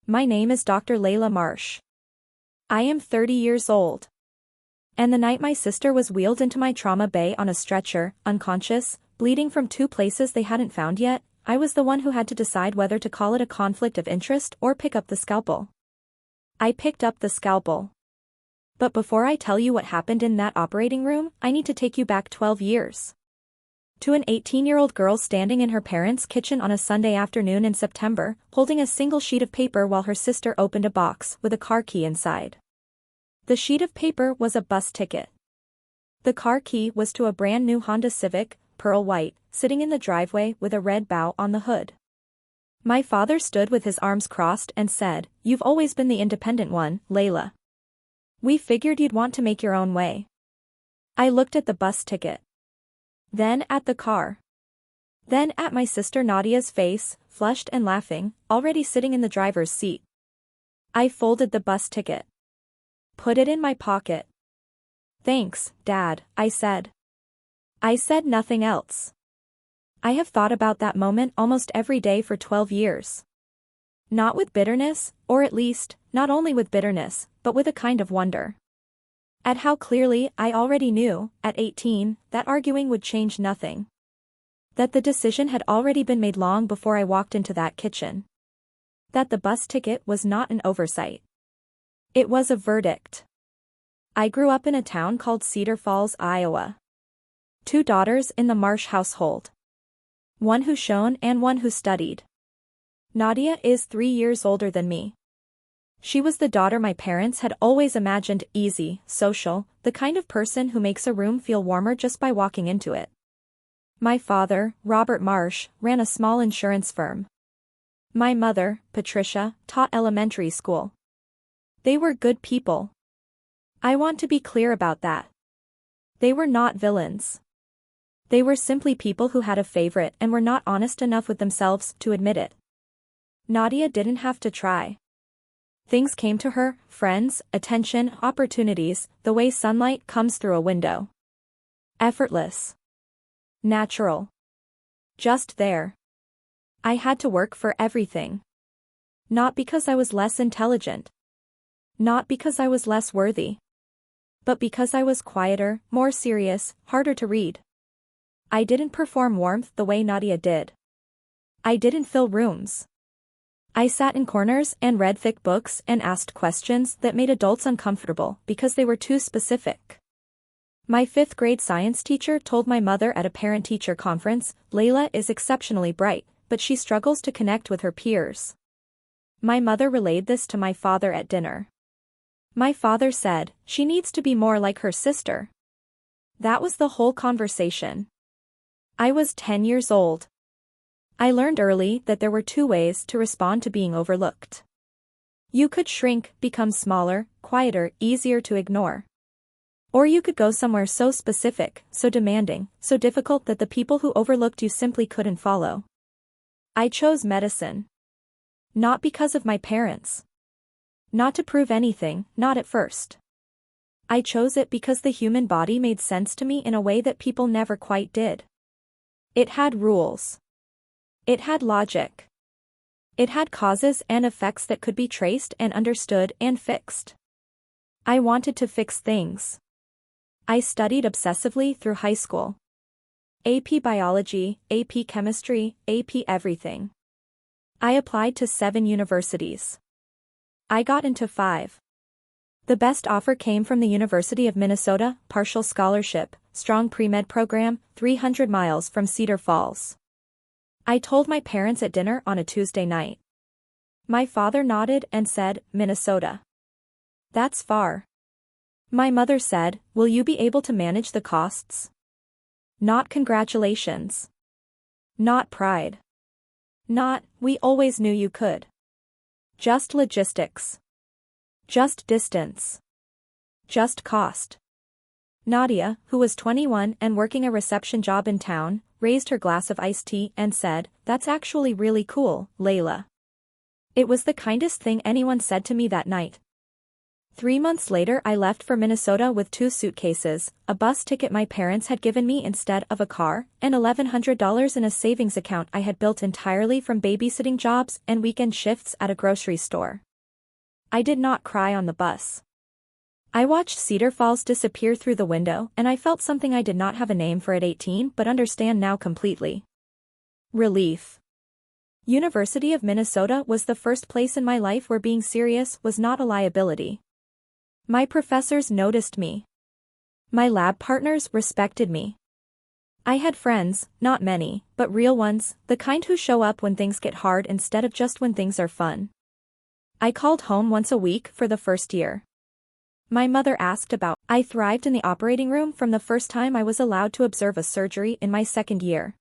My name is Dr. Layla Marsh. I am 30 years old. And the night my sister was wheeled into my trauma bay on a stretcher, unconscious, bleeding from 2 places they hadn't found yet, I was the one who had to decide whether to call it a conflict of interest or pick up the scalpel. I picked up the scalpel. But before I tell you what happened in that operating room, I need to take you back 12 years. To an 18-year-old girl standing in her parents' kitchen on a Sunday afternoon in September, holding a single sheet of paper while her sister opened a box with a car key inside. The sheet of paper was a bus ticket. The car key was to a brand new Honda Civic, pearl white, sitting in the driveway with a red bow on the hood. My father stood with his arms crossed and said, "You've always been the independent one, Layla. We figured you'd want to make your own way." I looked at the bus ticket. Then at the car. Then at my sister Nadia's face, flushed and laughing, already sitting in the driver's seat. I folded the bus ticket. Put it in my pocket. "Thanks, Dad," I said. I said nothing else. I have thought about that moment almost every day for 12 years. Not with bitterness, or at least, not only with bitterness, but with a kind of wonder. At how clearly I already knew, at 18, that arguing would change nothing. That the decision had already been made long before I walked into that kitchen. That the bus ticket was not an oversight. It was a verdict. I grew up in a town called Cedar Falls, Iowa. 2 daughters in the Marsh household. One who shone and one who studied. Nadia is 3 years older than me. She was the daughter my parents had always imagined, easy, social, the kind of person who makes a room feel warmer just by walking into it. My father, Robert Marsh, ran a small insurance firm. My mother, Patricia, taught elementary school. They were good people. I want to be clear about that. They were not villains. They were simply people who had a favorite and were not honest enough with themselves to admit it. Nadia didn't have to try. Things came to her, friends, attention, opportunities, the way sunlight comes through a window. Effortless. Natural. Just there. I had to work for everything. Not because I was less intelligent. Not because I was less worthy. But because I was quieter, more serious, harder to read. I didn't perform warmth the way Nadia did. I didn't fill rooms. I sat in corners and read thick books and asked questions that made adults uncomfortable because they were too specific. My 5th grade science teacher told my mother at a parent-teacher conference, "Layla is exceptionally bright, but she struggles to connect with her peers." My mother relayed this to my father at dinner. My father said, "She needs to be more like her sister." That was the whole conversation. I was 10 years old. I learned early that there were 2 ways to respond to being overlooked. You could shrink, become smaller, quieter, easier to ignore. Or you could go somewhere so specific, so demanding, so difficult that the people who overlooked you simply couldn't follow. I chose medicine. Not because of my parents. Not to prove anything, not at first. I chose it because the human body made sense to me in a way that people never quite did. It had rules. It had logic. It had causes and effects that could be traced and understood and fixed. I wanted to fix things. I studied obsessively through high school. AP Biology, AP Chemistry, AP everything. I applied to 7 universities. I got into 5. The best offer came from the University of Minnesota, partial scholarship, strong pre-med program, 300 miles from Cedar Falls. I told my parents at dinner on a Tuesday night. My father nodded and said, "Minnesota. That's far." My mother said, "Will you be able to manage the costs?" Not congratulations. Not pride. Not, "We always knew you could." Just logistics. Just distance. Just cost. Nadia, who was 21 and working a reception job in town, raised her glass of iced tea and said, "That's actually really cool, Layla." It was the kindest thing anyone said to me that night. 3 months later I left for Minnesota with 2 suitcases, a bus ticket my parents had given me instead of a car, and $1,100 in a savings account I had built entirely from babysitting jobs and weekend shifts at a grocery store. I did not cry on the bus. I watched Cedar Falls disappear through the window and I felt something I did not have a name for at 18 but understand now completely. Relief. University of Minnesota was the first place in my life where being serious was not a liability. My professors noticed me. My lab partners respected me. I had friends, not many, but real ones, the kind who show up when things get hard instead of just when things are fun. I called home once a week for the first year. My mother asked about. I thrived in the operating room from the first time I was allowed to observe a surgery in my second year.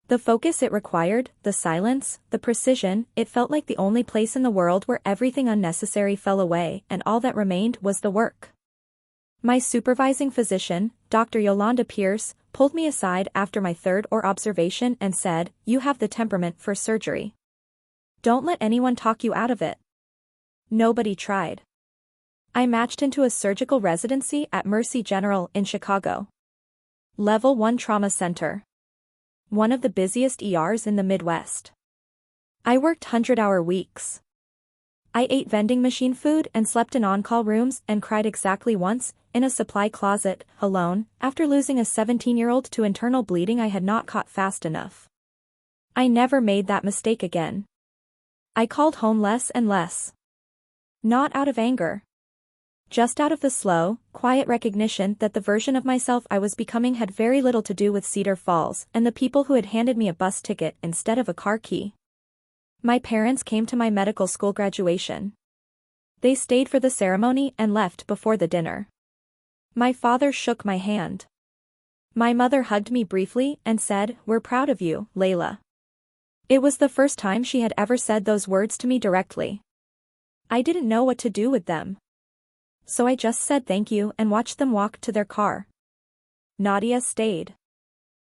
The focus it required, the silence, the precision, it felt like the only place in the world where everything unnecessary fell away and all that remained was the work. My supervising physician, Dr. Yolanda Pierce, pulled me aside after my third observation and said, "You have the temperament for surgery. Don't let anyone talk you out of it." Nobody tried. I matched into a surgical residency at Mercy General in Chicago. Level 1 Trauma Center. One of the busiest ERs in the Midwest. I worked 100-hour weeks. I ate vending machine food and slept in on-call rooms and cried exactly once, in a supply closet, alone, after losing a 17-year-old to internal bleeding I had not caught fast enough. I never made that mistake again. I called home less and less. Not out of anger. Just out of the slow, quiet recognition that the version of myself I was becoming had very little to do with Cedar Falls and the people who had handed me a bus ticket instead of a car key. My parents came to my medical school graduation. They stayed for the ceremony and left before the dinner. My father shook my hand. My mother hugged me briefly and said, "We're proud of you, Layla." It was the first time she had ever said those words to me directly. I didn't know what to do with them. So I just said thank you and watched them walk to their car. Nadia stayed.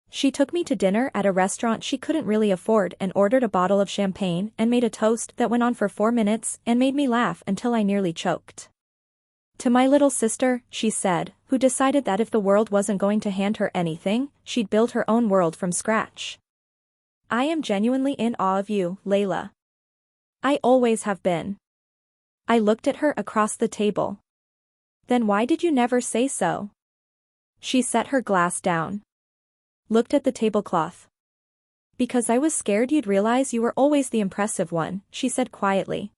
She took me to dinner at a restaurant she couldn't really afford and ordered a bottle of champagne and made a toast that went on for 4 minutes and made me laugh until I nearly choked. To my little sister, she said, who decided that if the world wasn't going to hand her anything, she'd build her own world from scratch. "I am genuinely in awe of you, Layla. I always have been." I looked at her across the table. "Then why did you never say so?" She set her glass down. Looked at the tablecloth. "Because I was scared you'd realize you were always the impressive one," she said quietly.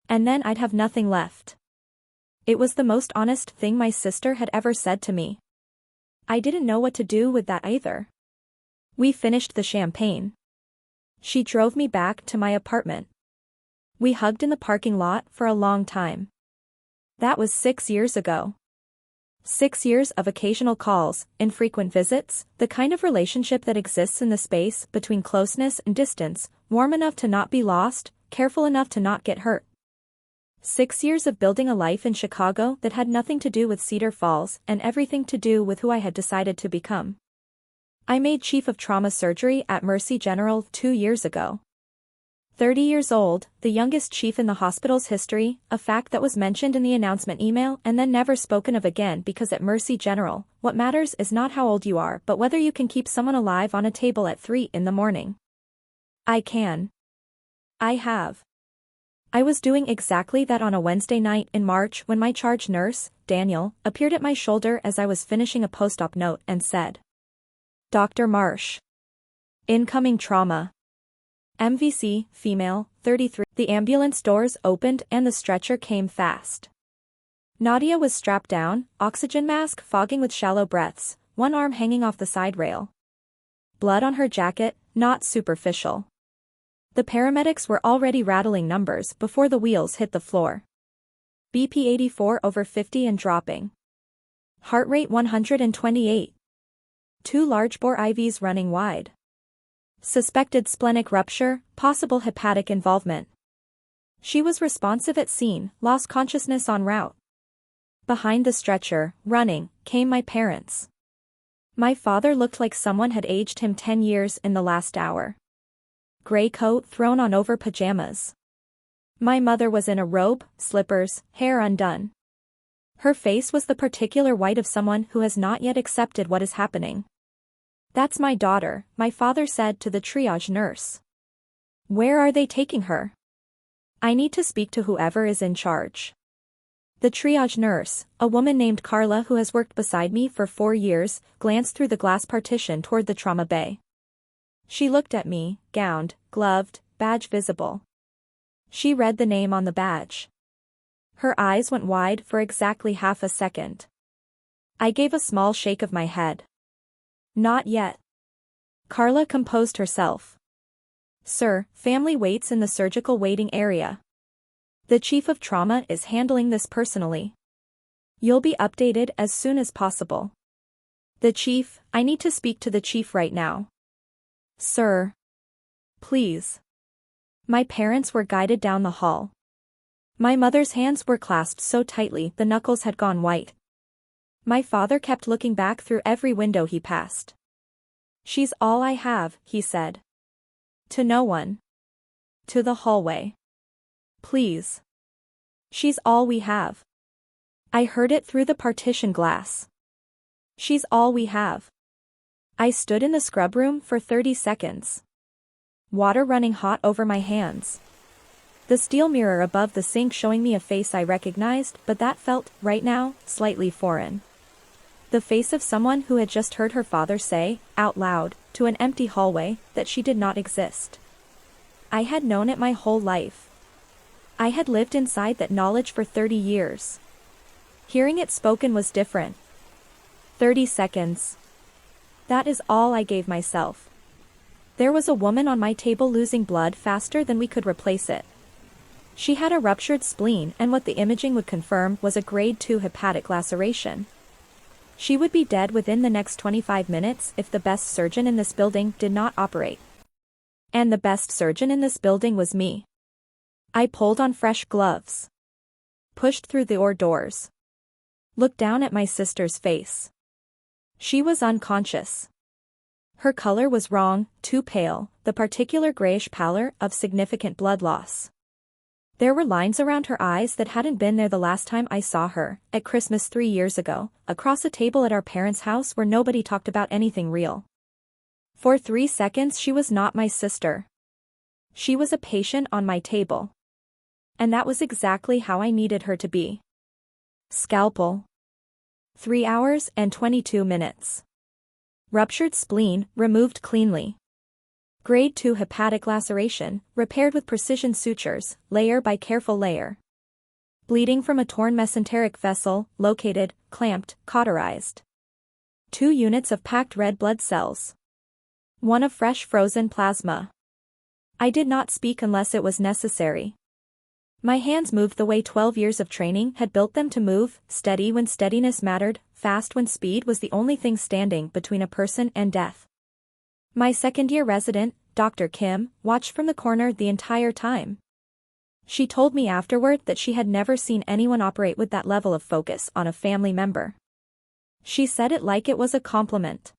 "And then I'd have nothing left." It was the most honest thing my sister had ever said to me. I didn't know what to do with that either. We finished the champagne. She drove me back to my apartment. We hugged in the parking lot for a long time. That was 6 years ago. 6 years of occasional calls, infrequent visits, the kind of relationship that exists in the space between closeness and distance, warm enough to not be lost, careful enough to not get hurt. 6 years of building a life in Chicago that had nothing to do with Cedar Falls and everything to do with who I had decided to become. I made chief of trauma surgery at Mercy General 2 years ago. 30 years old, the youngest chief in the hospital's history, a fact that was mentioned in the announcement email and then never spoken of again because at Mercy General, what matters is not how old you are but whether you can keep someone alive on a table at 3 in the morning. I can. I have. I was doing exactly that on a Wednesday night in March when my charge nurse, Daniel, appeared at my shoulder as I was finishing a post-op note and said, "Dr. Marsh. Incoming trauma. MVC, female, 33. The ambulance doors opened and the stretcher came fast. Nadia was strapped down, oxygen mask fogging with shallow breaths, one arm hanging off the side rail. Blood on her jacket, not superficial. The paramedics were already rattling numbers before the wheels hit the floor. BP 84/50 and dropping. Heart rate 128. 2 large-bore IVs running wide. Suspected splenic rupture, possible hepatic involvement. She was responsive at scene, lost consciousness en route. Behind the stretcher, running, came my parents. My father looked like someone had aged him 10 years in the last hour. Gray coat thrown on over pajamas. My mother was in a robe, slippers, hair undone. Her face was the particular white of someone who has not yet accepted what is happening. "That's my daughter," my father said to the triage nurse. "Where are they taking her? I need to speak to whoever is in charge." The triage nurse, a woman named Carla who has worked beside me for 4 years, glanced through the glass partition toward the trauma bay. She looked at me, gowned, gloved, badge visible. She read the name on the badge. Her eyes went wide for exactly half a second. I gave a small shake of my head. "Not yet." Carla composed herself. "Sir, family waits in the surgical waiting area. The chief of trauma is handling this personally. You'll be updated as soon as possible." "The chief, I need to speak to the chief right now." "Sir. Please." My parents were guided down the hall. My mother's hands were clasped so tightly the knuckles had gone white. My father kept looking back through every window he passed. "She's all I have," he said. To no one. To the hallway. "Please. She's all we have." I heard it through the partition glass. "She's all we have." I stood in the scrub room for 30 seconds. Water running hot over my hands. The steel mirror above the sink showing me a face I recognized, but that felt, right now, slightly foreign. The face of someone who had just heard her father say, out loud, to an empty hallway, that she did not exist. I had known it my whole life. I had lived inside that knowledge for 30 years. Hearing it spoken was different. 30 seconds. That is all I gave myself. There was a woman on my table losing blood faster than we could replace it. She had a ruptured spleen, and what the imaging would confirm was a grade 2 hepatic laceration. She would be dead within the next 25 minutes if the best surgeon in this building did not operate. And the best surgeon in this building was me. I pulled on fresh gloves. Pushed through the OR doors. Looked down at my sister's face. She was unconscious. Her color was wrong, too pale, the particular grayish pallor of significant blood loss. There were lines around her eyes that hadn't been there the last time I saw her, at Christmas 3 years ago, across a table at our parents' house where nobody talked about anything real. For 3 seconds she was not my sister. She was a patient on my table. And that was exactly how I needed her to be. Scalpel. 3 hours and 22 minutes. Ruptured spleen, removed cleanly. Grade 2 hepatic laceration, repaired with precision sutures, layer by careful layer. Bleeding from a torn mesenteric vessel, located, clamped, cauterized. 2 units of packed red blood cells. 1 of fresh frozen plasma. I did not speak unless it was necessary. My hands moved the way 12 years of training had built them to move, steady when steadiness mattered, fast when speed was the only thing standing between a person and death. My second-year resident, Dr. Kim, watched from the corner the entire time. She told me afterward that she had never seen anyone operate with that level of focus on a family member. She said it like it was a compliment.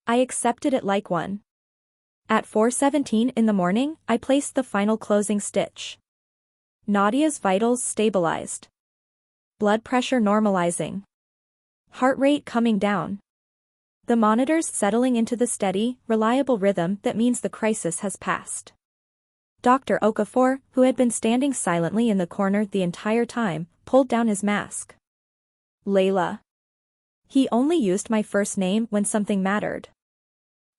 I accepted it like one. At 4:17 in the morning, I placed the final closing stitch. Nadia's vitals stabilized. Blood pressure normalizing. Heart rate coming down. The monitors settling into the steady, reliable rhythm that means the crisis has passed. Dr. Okafor, who had been standing silently in the corner the entire time, pulled down his mask. Layla. He only used my first name when something mattered.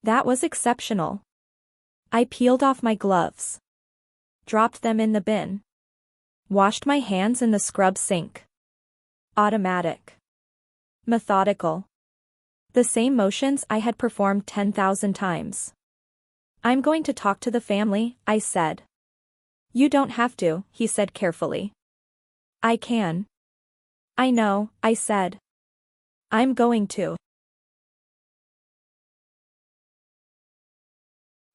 That was exceptional. I peeled off my gloves. Dropped them in the bin. Washed my hands in the scrub sink. Automatic. Methodical. The same motions I had performed 10,000 times. "I'm going to talk to the family," I said. "You don't have to," he said carefully. "I can." "I know," I said. "I'm going to."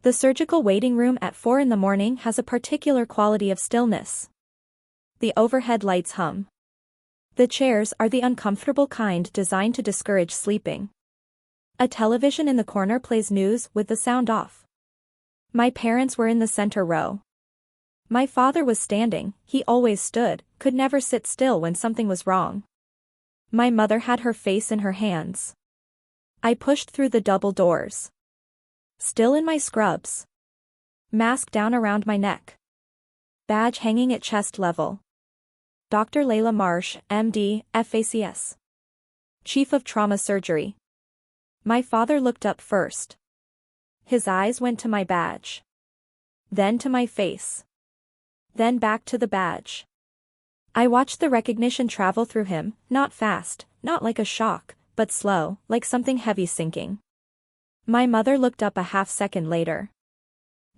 The surgical waiting room at 4 in the morning has a particular quality of stillness. The overhead lights hum. The chairs are the uncomfortable kind designed to discourage sleeping. A television in the corner plays news with the sound off. My parents were in the center row. My father was standing, he always stood, could never sit still when something was wrong. My mother had her face in her hands. I pushed through the double doors. Still in my scrubs. Mask down around my neck. Badge hanging at chest level. Dr. Layla Marsh, MD, FACS. Chief of Trauma Surgery. My father looked up first. His eyes went to my badge. Then to my face. Then back to the badge. I watched the recognition travel through him, not fast, not like a shock, but slow, like something heavy sinking. My mother looked up a half-second later.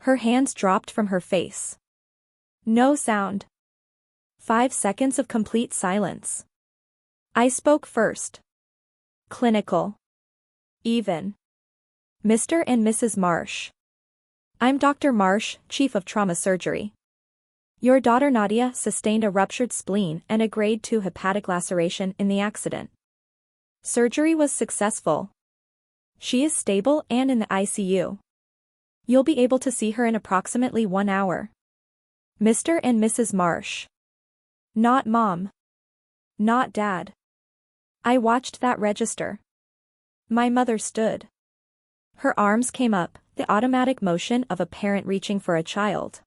Her hands dropped from her face. No sound. 5 seconds of complete silence. I spoke first. Clinical. Even. Mr. and Mrs. Marsh. I'm Dr. Marsh, Chief of Trauma Surgery. Your daughter Nadia sustained a ruptured spleen and a grade 2 hepatic laceration in the accident. Surgery was successful. She is stable and in the ICU. You'll be able to see her in approximately 1 hour. Mr. and Mrs. Marsh. Not Mom. Not Dad. I watched that register. My mother stood. Her arms came up, the automatic motion of a parent reaching for a child.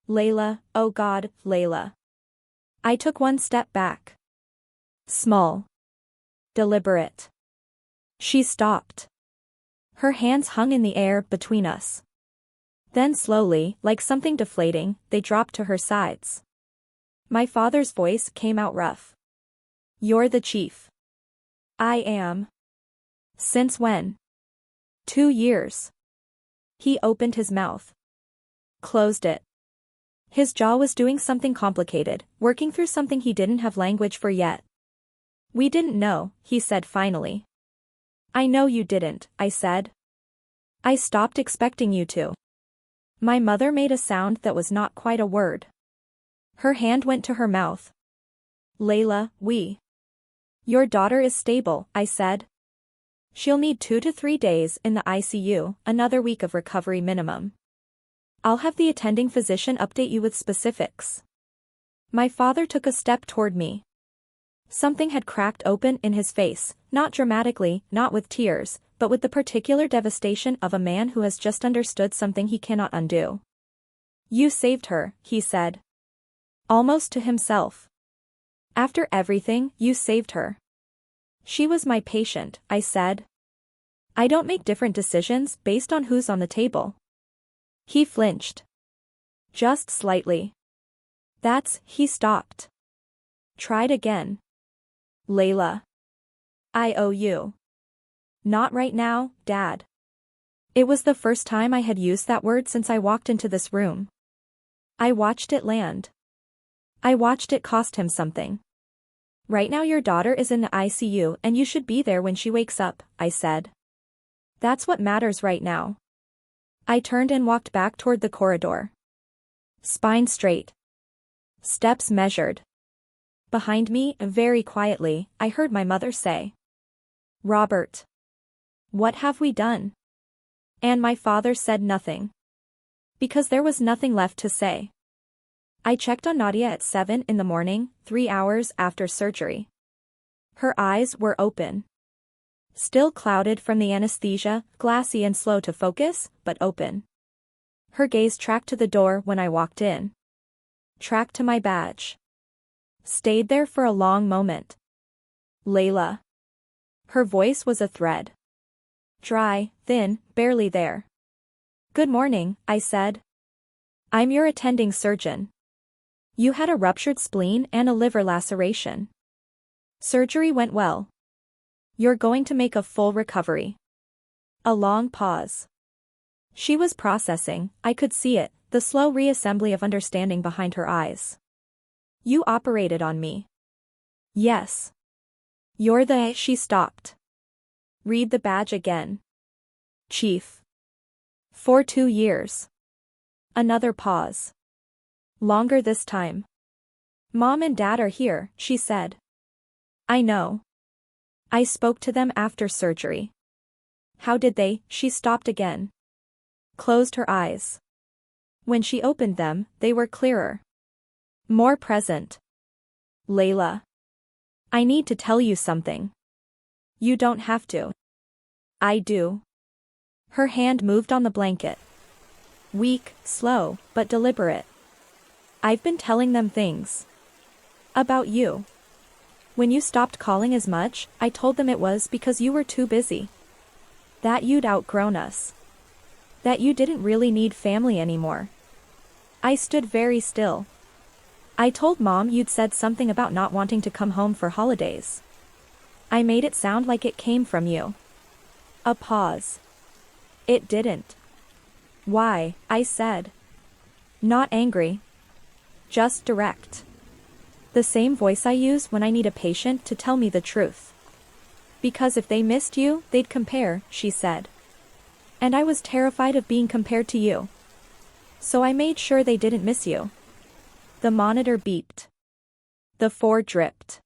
Layla, oh God, Layla. I took 1 step back. Small. Deliberate. She stopped. Her hands hung in the air between us. Then slowly, like something deflating, they dropped to her sides. My father's voice came out rough. You're the chief. I am. Since when? 2 years. He opened his mouth. Closed it. His jaw was doing something complicated, working through something he didn't have language for yet. We didn't know, he said finally. I know you didn't, I said. I stopped expecting you to. My mother made a sound that was not quite a word. Her hand went to her mouth. Layla, Your daughter is stable, I said. She'll need 2 to 3 days in the ICU, another week of recovery minimum. I'll have the attending physician update you with specifics. My father took a step toward me. Something had cracked open in his face, not dramatically, not with tears, but with the particular devastation of a man who has just understood something he cannot undo. You saved her, he said. Almost to himself. After everything, you saved her. She was my patient, I said. I don't make different decisions based on who's on the table. He flinched. Just slightly. He stopped. Tried again. Layla. I owe you. Not right now, Dad. It was the first time I had used that word since I walked into this room. I watched it land. I watched it cost him something. Right now your daughter is in the ICU and you should be there when she wakes up, I said. That's what matters right now. I turned and walked back toward the corridor. Spine straight. Steps measured. Behind me, very quietly, I heard my mother say. Robert. What have we done? And my father said nothing. Because there was nothing left to say. I checked on Nadia at 7 in the morning, 3 hours after surgery. Her eyes were open. Still clouded from the anesthesia, glassy and slow to focus, but open. Her gaze tracked to the door when I walked in. Tracked to my badge. Stayed there for a long moment. Layla. Her voice was a thread. Dry, thin, barely there. Good morning, I said. I'm your attending surgeon. You had a ruptured spleen and a liver laceration. Surgery went well. You're going to make a full recovery. A long pause. She was processing, I could see it, the slow reassembly of understanding behind her eyes. You operated on me. Yes. You're the. She stopped. Read the badge again. Chief. For 2 years. Another pause. Longer this time. Mom and Dad are here, she said. I know. I spoke to them after surgery. How did they? She stopped again. Closed her eyes. When she opened them, they were clearer. More present. Layla. I need to tell you something. You don't have to. I do. Her hand moved on the blanket. Weak, slow, but deliberate. I've been telling them things. About you. When you stopped calling as much, I told them it was because you were too busy. That you'd outgrown us. That you didn't really need family anymore. I stood very still. I told Mom you'd said something about not wanting to come home for holidays. I made it sound like it came from you. A pause. It didn't. Why? I said. Not angry. Just direct. The same voice I use when I need a patient to tell me the truth. Because if they missed you, they'd compare, she said. And I was terrified of being compared to you. So I made sure they didn't miss you. The monitor beeped. The 4 dripped.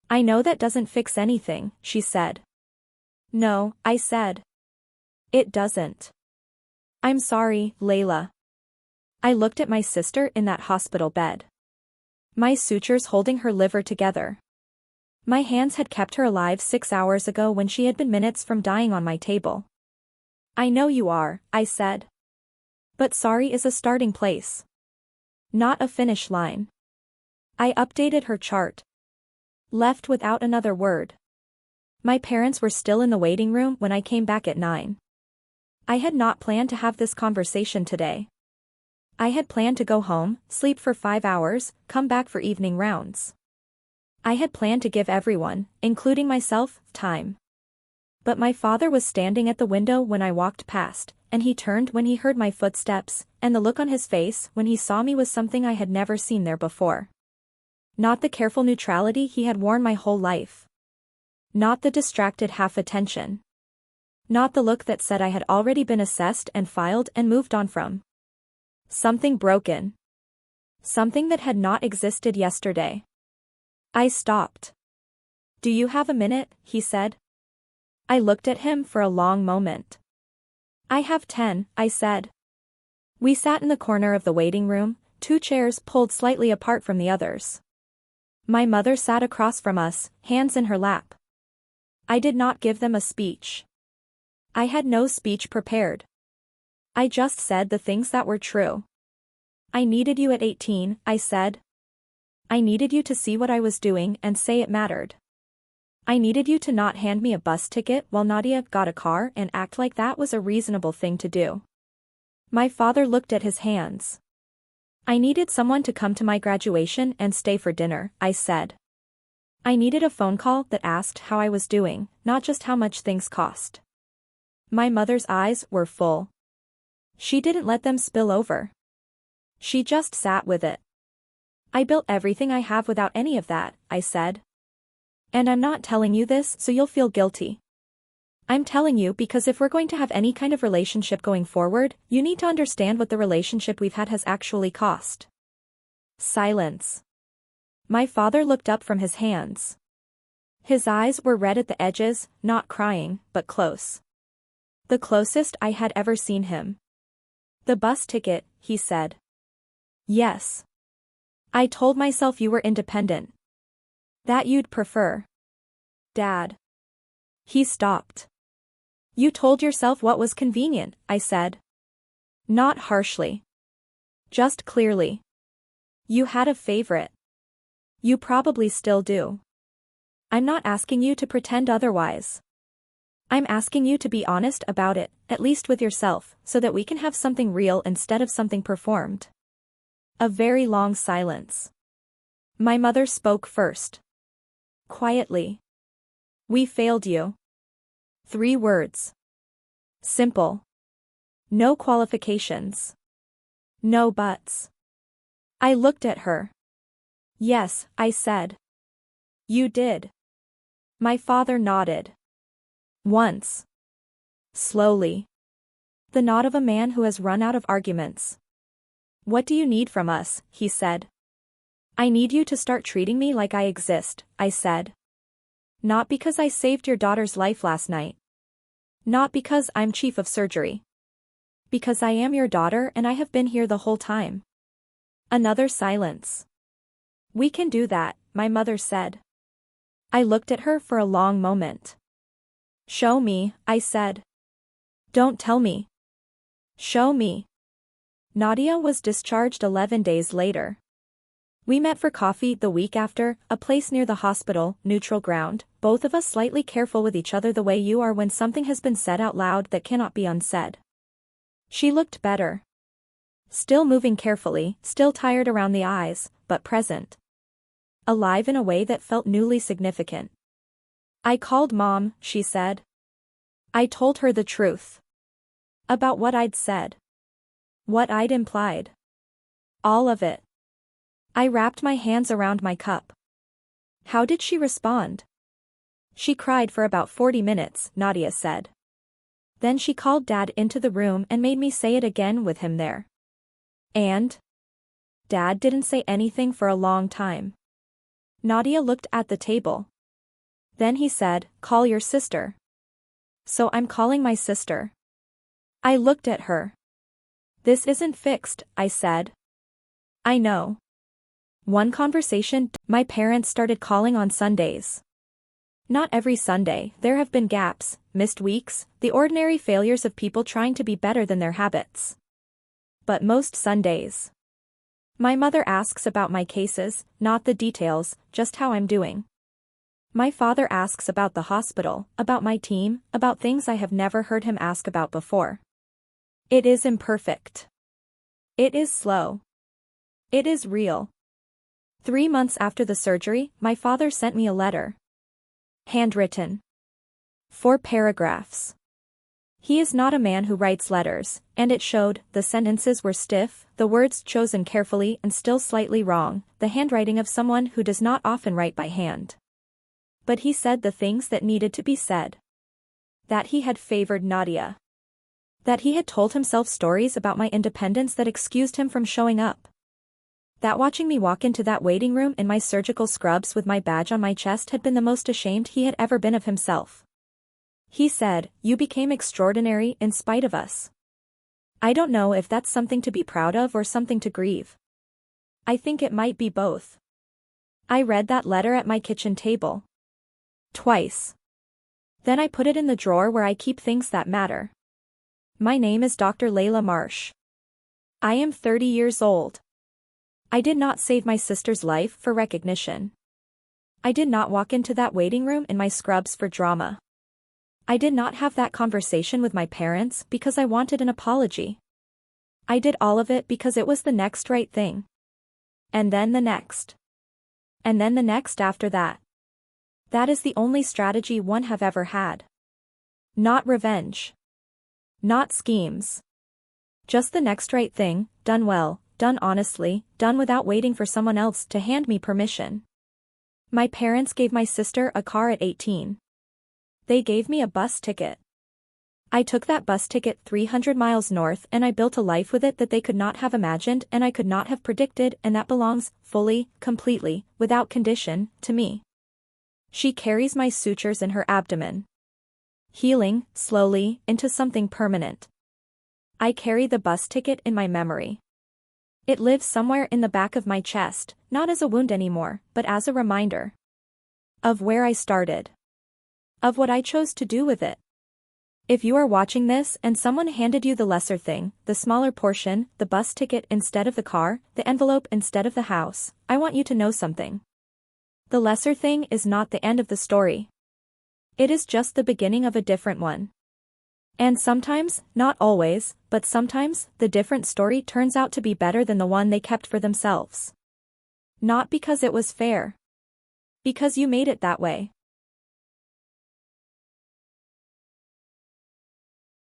I know that doesn't fix anything, she said. No, I said. It doesn't. I'm sorry, Layla. I looked at my sister in that hospital bed. My sutures holding her liver together. My hands had kept her alive 6 hours ago when she had been minutes from dying on my table. I know you are, I said. But sorry is a starting place. Not a finish line. I updated her chart. Left without another word. My parents were still in the waiting room when I came back at 9. I had not planned to have this conversation today. I had planned to go home, sleep for 5 hours, come back for evening rounds. I had planned to give everyone, including myself, time. But my father was standing at the window when I walked past, and he turned when he heard my footsteps, and the look on his face when he saw me was something I had never seen there before. Not the careful neutrality he had worn my whole life. Not the distracted half-attention. Not the look that said I had already been assessed and filed and moved on from. Something broken. Something that had not existed yesterday. I stopped. Do you have a minute? He said. I looked at him for a long moment. I have 10, I said. We sat in the corner of the waiting room, 2 chairs pulled slightly apart from the others. My mother sat across from us, hands in her lap. I did not give them a speech. I had no speech prepared. I just said the things that were true. I needed you at 18, I said. I needed you to see what I was doing and say it mattered. I needed you to not hand me a bus ticket while Nadia got a car and act like that was a reasonable thing to do. My father looked at his hands. I needed someone to come to my graduation and stay for dinner, I said. I needed a phone call that asked how I was doing, not just how much things cost. My mother's eyes were full. She didn't let them spill over. She just sat with it. I built everything I have without any of that, I said. And I'm not telling you this so you'll feel guilty. I'm telling you because if we're going to have any kind of relationship going forward, you need to understand what the relationship we've had has actually cost. Silence. My father looked up from his hands. His eyes were red at the edges, not crying, but close. The closest I had ever seen him. The bus ticket, he said. Yes. I told myself you were independent. That you'd prefer. Dad. He stopped. You told yourself what was convenient, I said. Not harshly. Just clearly. You had a favorite. You probably still do. I'm not asking you to pretend otherwise. I'm asking you to be honest about it, at least with yourself, so that we can have something real instead of something performed. A very long silence. My mother spoke first. Quietly. We failed you. 3 words. Simple. No qualifications. No buts. I looked at her. Yes, I said. You did. My father nodded. Once. Slowly. The nod of a man who has run out of arguments. What do you need from us? He said. I need you to start treating me like I exist, I said. Not because I saved your daughter's life last night. Not because I'm chief of surgery. Because I am your daughter and I have been here the whole time. Another silence. We can do that, my mother said. I looked at her for a long moment. Show me, I said. Don't tell me. Show me. Nadia was discharged 11 days later. We met for coffee the week after, a place near the hospital, neutral ground, both of us slightly careful with each other the way you are when something has been said out loud that cannot be unsaid. She looked better. Still moving carefully, still tired around the eyes, but present. Alive in a way that felt newly significant. I called Mom, she said. I told her the truth. About what I'd said. What I'd implied. All of it. I wrapped my hands around my cup. How did she respond? She cried for about 40 minutes, Nadia said. Then she called Dad into the room and made me say it again with him there. And? Dad didn't say anything for a long time. Nadia looked at the table. Then he said, call your sister. So I'm calling my sister. I looked at her. This isn't fixed, I said. I know. One conversation, my parents started calling on Sundays. Not every Sunday, there have been gaps, missed weeks, the ordinary failures of people trying to be better than their habits. But most Sundays. My mother asks about my cases, not the details, just how I'm doing. My father asks about the hospital, about my team, about things I have never heard him ask about before. It is imperfect. It is slow. It is real. 3 months after the surgery, my father sent me a letter. Handwritten. 4 paragraphs. He is not a man who writes letters, and it showed, the sentences were stiff, the words chosen carefully and still slightly wrong, the handwriting of someone who does not often write by hand. But he said the things that needed to be said. That he had favored Nadia. That he had told himself stories about my independence that excused him from showing up. That watching me walk into that waiting room in my surgical scrubs with my badge on my chest had been the most ashamed he had ever been of himself. He said, you became extraordinary in spite of us. I don't know if that's something to be proud of or something to grieve. I think it might be both. I read that letter at my kitchen table. Twice. Then I put it in the drawer where I keep things that matter. My name is Dr. Layla Marsh. I am 30 years old. I did not save my sister's life for recognition. I did not walk into that waiting room in my scrubs for drama. I did not have that conversation with my parents because I wanted an apology. I did all of it because it was the next right thing. And then the next. And then the next after that. That is the only strategy one have ever had. Not revenge. Not schemes. Just the next right thing, done well, done honestly, done without waiting for someone else to hand me permission. My parents gave my sister a car at 18. They gave me a bus ticket. I took that bus ticket 300 miles north and I built a life with it that they could not have imagined and I could not have predicted, and that belongs, fully, completely, without condition, to me. She carries my sutures in her abdomen. Healing, slowly, into something permanent. I carry the bus ticket in my memory. It lives somewhere in the back of my chest, not as a wound anymore, but as a reminder. Of where I started. Of what I chose to do with it. If you are watching this and someone handed you the lesser thing, the smaller portion, the bus ticket instead of the car, the envelope instead of the house, I want you to know something. The lesser thing is not the end of the story. It is just the beginning of a different one. And sometimes, not always, but sometimes, the different story turns out to be better than the one they kept for themselves. Not because it was fair. Because you made it that way.